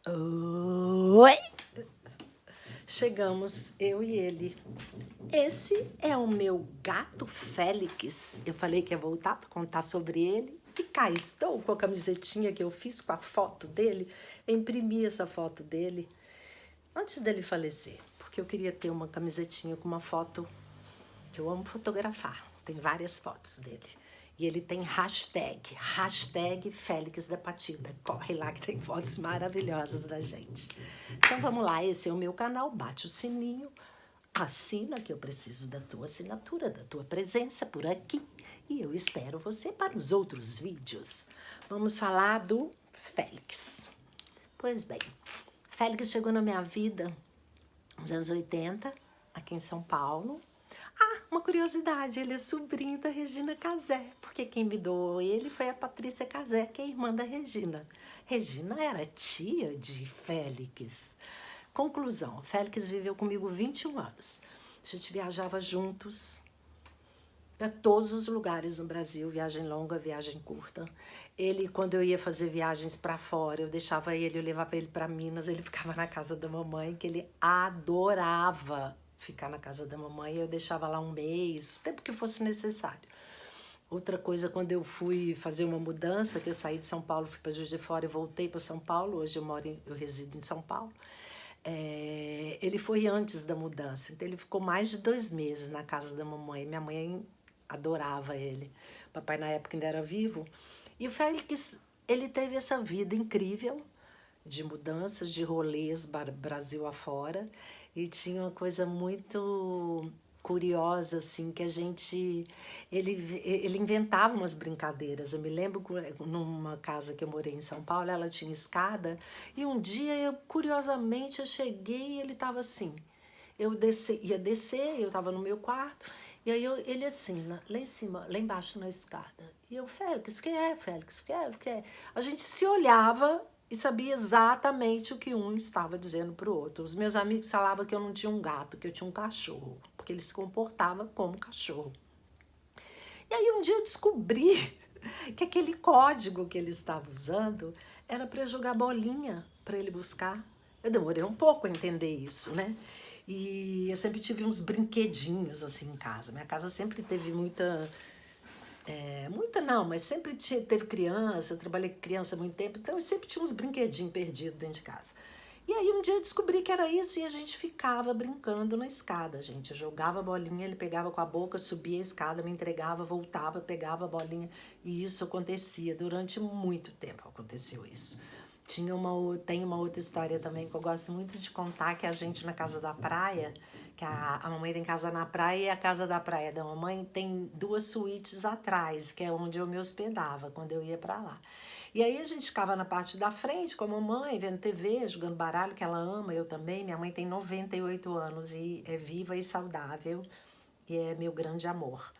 Oi! Chegamos, eu e ele. Esse é o meu gato Félix. Eu falei que ia voltar para contar sobre ele. E cá estou com a camisetinha que eu fiz com a foto dele. Eu imprimi essa foto dele antes dele falecer, porque eu queria ter uma camisetinha com uma foto que eu amo fotografar. Tem várias fotos dele. E ele tem hashtag Félix da Patida. Corre lá que tem fotos maravilhosas da gente. Então vamos lá, esse é o meu canal, bate o sininho, assina que eu preciso da tua assinatura, da tua presença por aqui. E eu espero você para os outros vídeos. Vamos falar do Félix. Pois bem, Félix chegou na minha vida nos anos 80, aqui em São Paulo. Ah, uma curiosidade, ele é sobrinho da Regina Casé, porque quem me doou ele foi a Patrícia Casé, que é irmã da Regina. Regina era tia de Félix. Conclusão, Félix viveu comigo 21 anos. A gente viajava juntos para todos os lugares no Brasil, viagem longa, viagem curta. Ele, quando eu ia fazer viagens para fora, eu deixava ele, eu levava ele para Minas, ele ficava na casa da mamãe, que ele adorava ficar na casa da mamãe. Eu deixava lá um mês, o tempo que fosse necessário. Outra coisa, quando eu fui fazer uma mudança, que eu saí de São Paulo, fui para Juiz de Fora e voltei para São Paulo, hoje eu resido em São Paulo. Ele foi antes da mudança, então ele ficou mais de 2 meses na casa da mamãe. Minha mãe adorava ele. Papai na época ainda era vivo. E o Félix, ele teve essa vida incrível de mudanças, de rolês Brasil afora. E tinha uma coisa muito curiosa, assim, que a gente... Ele inventava umas brincadeiras. Eu me lembro, numa casa que eu morei em São Paulo, ela tinha escada, e um dia, curiosamente, eu cheguei e ele estava assim. Ia descer, eu estava no meu quarto, e aí ele assim, lá em cima, lá embaixo na escada. E eu, Félix, que é, Félix? Que é? A gente se olhava e sabia exatamente o que um estava dizendo para o outro. Os meus amigos falavam que eu não tinha um gato, que eu tinha um cachorro, porque ele se comportava como cachorro. E aí um dia eu descobri que aquele código que ele estava usando era para eu jogar bolinha para ele buscar. Eu demorei um pouco a entender isso, né? E eu sempre tive uns brinquedinhos assim em casa. Minha casa sempre teve muita não, mas sempre teve criança, eu trabalhei com criança há muito tempo, então eu sempre tinha uns brinquedinhos perdidos dentro de casa. E aí um dia eu descobri que era isso e a gente ficava brincando na escada, gente. Eu jogava a bolinha, ele pegava com a boca, subia a escada, me entregava, voltava, pegava a bolinha. E isso acontecia durante muito tempo, aconteceu isso. Tem uma outra história também que eu gosto muito de contar, que a gente na casa da praia, que a mamãe tem casa na praia e a casa da praia da mamãe tem 2 suítes atrás, que é onde eu me hospedava quando eu ia para lá. E aí a gente ficava na parte da frente com a mamãe, vendo TV, jogando baralho, que ela ama, eu também. Minha mãe tem 98 anos e é viva e saudável, e é meu grande amor.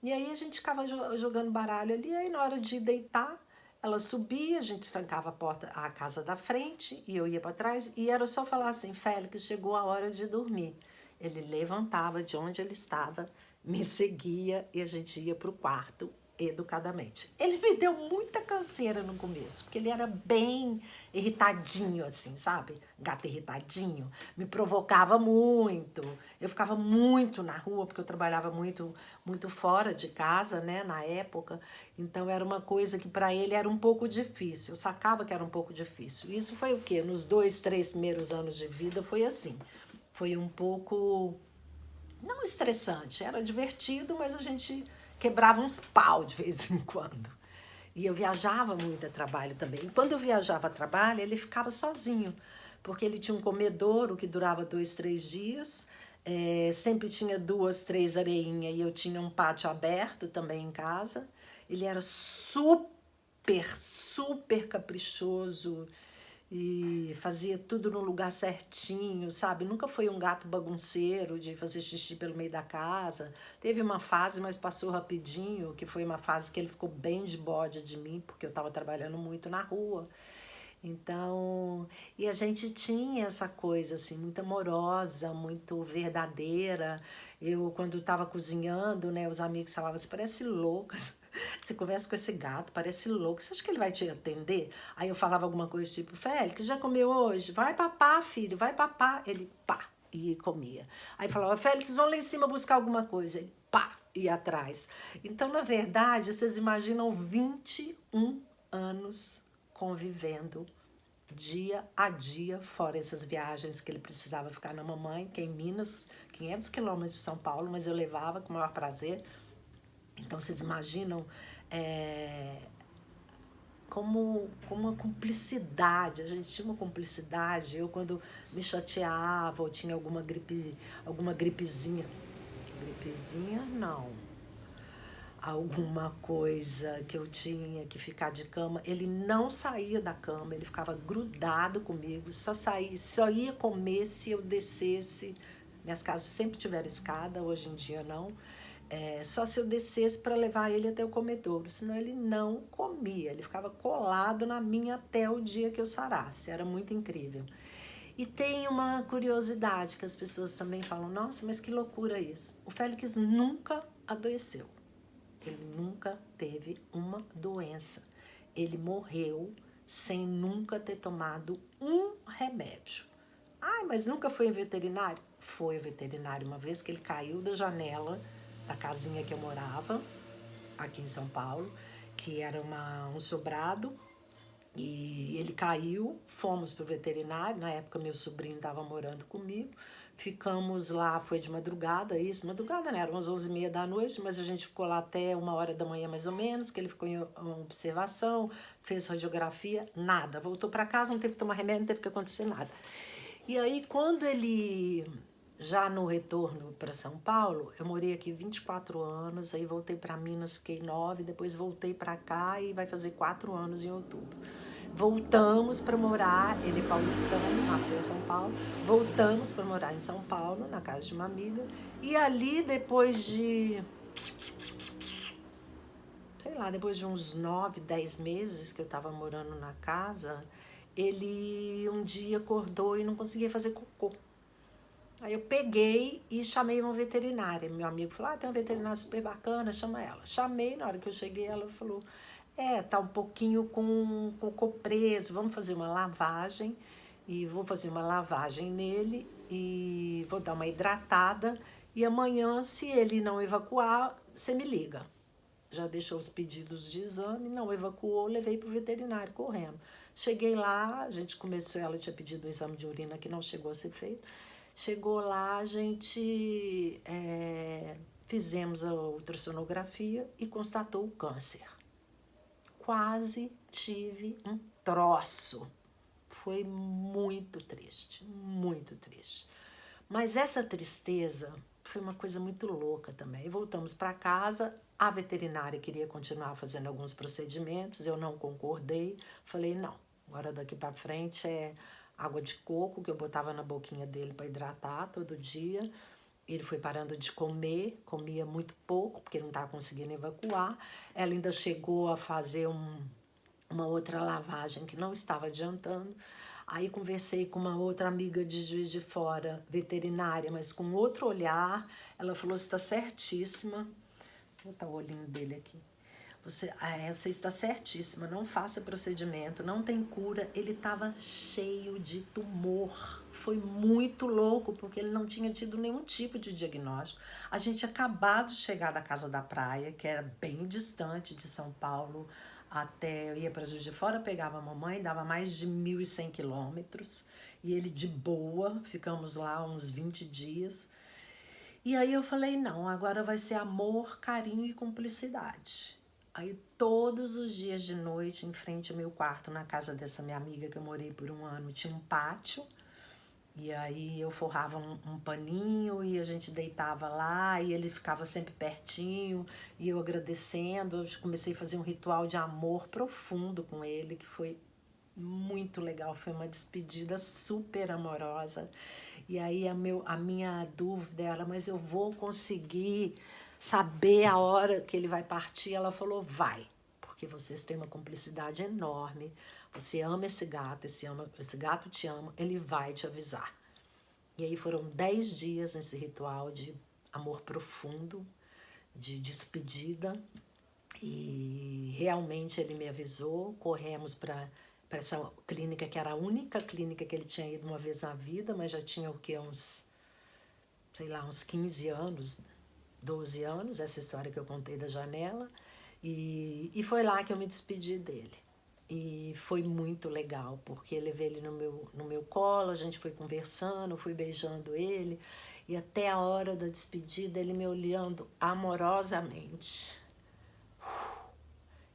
E aí a gente ficava jogando baralho ali, aí na hora de deitar, ela subia, a gente trancava a porta, a casa da frente, e eu ia para trás, e era só falar assim, Félix, chegou a hora de dormir. Ele levantava de onde ele estava, me seguia e a gente ia para o quarto educadamente. Ele me deu muita canseira no começo, porque ele era bem irritadinho, assim, sabe? Gato irritadinho. Me provocava muito. Eu ficava muito na rua, porque eu trabalhava muito fora de casa, né, na época. Então era uma coisa que para ele era um pouco difícil. Eu sacava que era um pouco difícil. Isso foi o quê? Nos 2, 3 primeiros anos de vida foi assim. Foi um pouco, não estressante, era divertido, mas a gente quebrava uns pau de vez em quando. E eu viajava muito a trabalho também. E quando eu viajava a trabalho, ele ficava sozinho, porque ele tinha um comedouro que durava 2, 3 dias, sempre tinha 2, 3 areinhas e eu tinha um pátio aberto também em casa. Ele era super caprichoso e fazia tudo no lugar certinho, sabe? Nunca foi um gato bagunceiro de fazer xixi pelo meio da casa. Teve uma fase, mas passou rapidinho, que foi uma fase que ele ficou bem de bode de mim, porque eu estava trabalhando muito na rua. Então, e a gente tinha essa coisa assim, muito amorosa, muito verdadeira. Eu, quando estava cozinhando, né, os amigos falavam assim, parece louca, Você conversa com esse gato, parece louco. Você acha que ele vai te atender? Aí eu falava alguma coisa tipo, Félix, já comeu hoje? Vai papar, filho, vai papar. Ele, pá, e comia. Aí falava, Félix, vão lá em cima buscar alguma coisa. Ele, pá, ia atrás. Então, na verdade, vocês imaginam 21 anos convivendo dia a dia, fora essas viagens que ele precisava ficar na mamãe, que é em Minas, 500 quilômetros de São Paulo, mas eu levava com o maior prazer. Então, vocês imaginam como uma cumplicidade, a gente tinha uma cumplicidade. Eu, quando me chateava ou tinha alguma gripezinha, não, alguma coisa que eu tinha que ficar de cama, ele não saía da cama, ele ficava grudado comigo, só ia comer se eu descesse. Minhas casas sempre tiveram escada, hoje em dia não. Só se eu descesse para levar ele até o comedouro, senão ele não comia, ele ficava colado na minha até o dia que eu sarasse, era muito incrível. E tem uma curiosidade que as pessoas também falam, nossa, mas que loucura isso. O Félix nunca adoeceu, ele nunca teve uma doença, ele morreu sem nunca ter tomado um remédio. Ai, mas nunca foi em veterinário? Foi veterinário uma vez que ele caiu da janela da casinha que eu morava, aqui em São Paulo, que era um sobrado, e ele caiu, fomos pro veterinário, na época meu sobrinho estava morando comigo, ficamos lá, foi de madrugada, madrugada né, eram umas 11h30 da noite, mas a gente ficou lá até 1h da manhã mais ou menos, que ele ficou em observação, fez radiografia, nada, voltou para casa, não teve que tomar remédio, não teve que acontecer nada. E aí, quando ele, já no retorno para São Paulo, eu morei aqui 24 anos, aí voltei para Minas, fiquei 9, depois voltei para cá e vai fazer 4 anos em outubro. Voltamos para morar, ele é paulistano, nasceu em São Paulo, voltamos para morar em São Paulo, na casa de uma amiga, e ali depois de, sei lá, depois de uns 9, 10 meses que eu estava morando na casa, ele um dia acordou e não conseguia fazer cocô. Aí eu peguei e chamei uma veterinária. Meu amigo falou, tem uma veterinária super bacana, chama ela. Chamei, na hora que eu cheguei, ela falou, tá um pouquinho com cocô preso, vamos fazer uma lavagem. E vou fazer uma lavagem nele e vou dar uma hidratada. E amanhã, se ele não evacuar, você me liga. Já deixou os pedidos de exame, não evacuou, levei para o veterinário correndo. Cheguei lá, a gente começou, ela tinha pedido um exame de urina que não chegou a ser feito. Chegou lá, a gente fizemos a ultrassonografia e constatou o câncer. Quase tive um troço. Foi muito triste, muito triste. Mas essa tristeza foi uma coisa muito louca também. Voltamos para casa, a veterinária queria continuar fazendo alguns procedimentos, eu não concordei. Falei, não, agora daqui para frente é água de coco, que eu botava na boquinha dele para hidratar todo dia. Ele foi parando de comer, comia muito pouco, porque não estava conseguindo evacuar. Ela ainda chegou a fazer uma outra lavagem que não estava adiantando. Aí conversei com uma outra amiga de Juiz de Fora, veterinária, mas com outro olhar. Ela falou, você está certíssima. Vou botar o olhinho dele aqui. Você está certíssima, não faça procedimento, não tem cura. Ele estava cheio de tumor. Foi muito louco, porque ele não tinha tido nenhum tipo de diagnóstico. A gente tinha acabado de chegar da Casa da Praia, que era bem distante de São Paulo, até eu ia para Juiz de Fora, pegava a mamãe, dava mais de 1.100 quilômetros, e ele de boa, ficamos lá uns 20 dias. E aí eu falei, não, agora vai ser amor, carinho e cumplicidade. Aí todos os dias de noite, em frente ao meu quarto, na casa dessa minha amiga que eu morei por 1 ano, tinha um pátio. E aí eu forrava um paninho e a gente deitava lá e ele ficava sempre pertinho e eu agradecendo. Eu comecei a fazer um ritual de amor profundo com ele, que foi muito legal. Foi uma despedida super amorosa. E aí a minha dúvida era, mas eu vou conseguir saber a hora que ele vai partir? Ela falou, vai, porque vocês têm uma cumplicidade enorme. Você ama esse gato, esse gato te ama, ele vai te avisar. E aí foram 10 dias nesse ritual de amor profundo, de despedida. E realmente ele me avisou, corremos para essa clínica, que era a única clínica que ele tinha ido uma vez na vida, mas já tinha o quê? Sei lá, uns 15 anos, 12 anos, essa história que eu contei da janela. E foi lá que eu me despedi dele. E foi muito legal, porque eu levei ele no meu colo, a gente foi conversando, fui beijando ele, e até a hora da despedida ele me olhando amorosamente.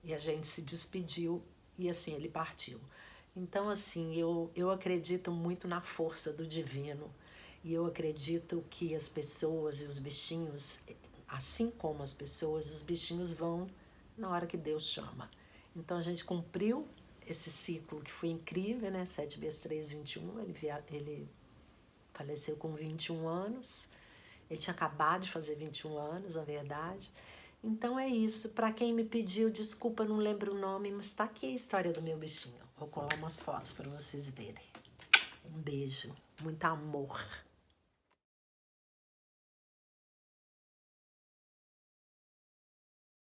E a gente se despediu e assim ele partiu. Então, assim, eu acredito muito na força do divino. E eu acredito que as pessoas e os bichinhos, assim como as pessoas, os bichinhos vão na hora que Deus chama. Então, a gente cumpriu esse ciclo que foi incrível, né? 7 vezes 3, 21. Ele faleceu com 21 anos. Ele tinha acabado de fazer 21 anos, na verdade. Então é isso. Para quem me pediu, desculpa, não lembro o nome, mas tá aqui a história do meu bichinho. Vou colar umas fotos para vocês verem. Um beijo, muito amor.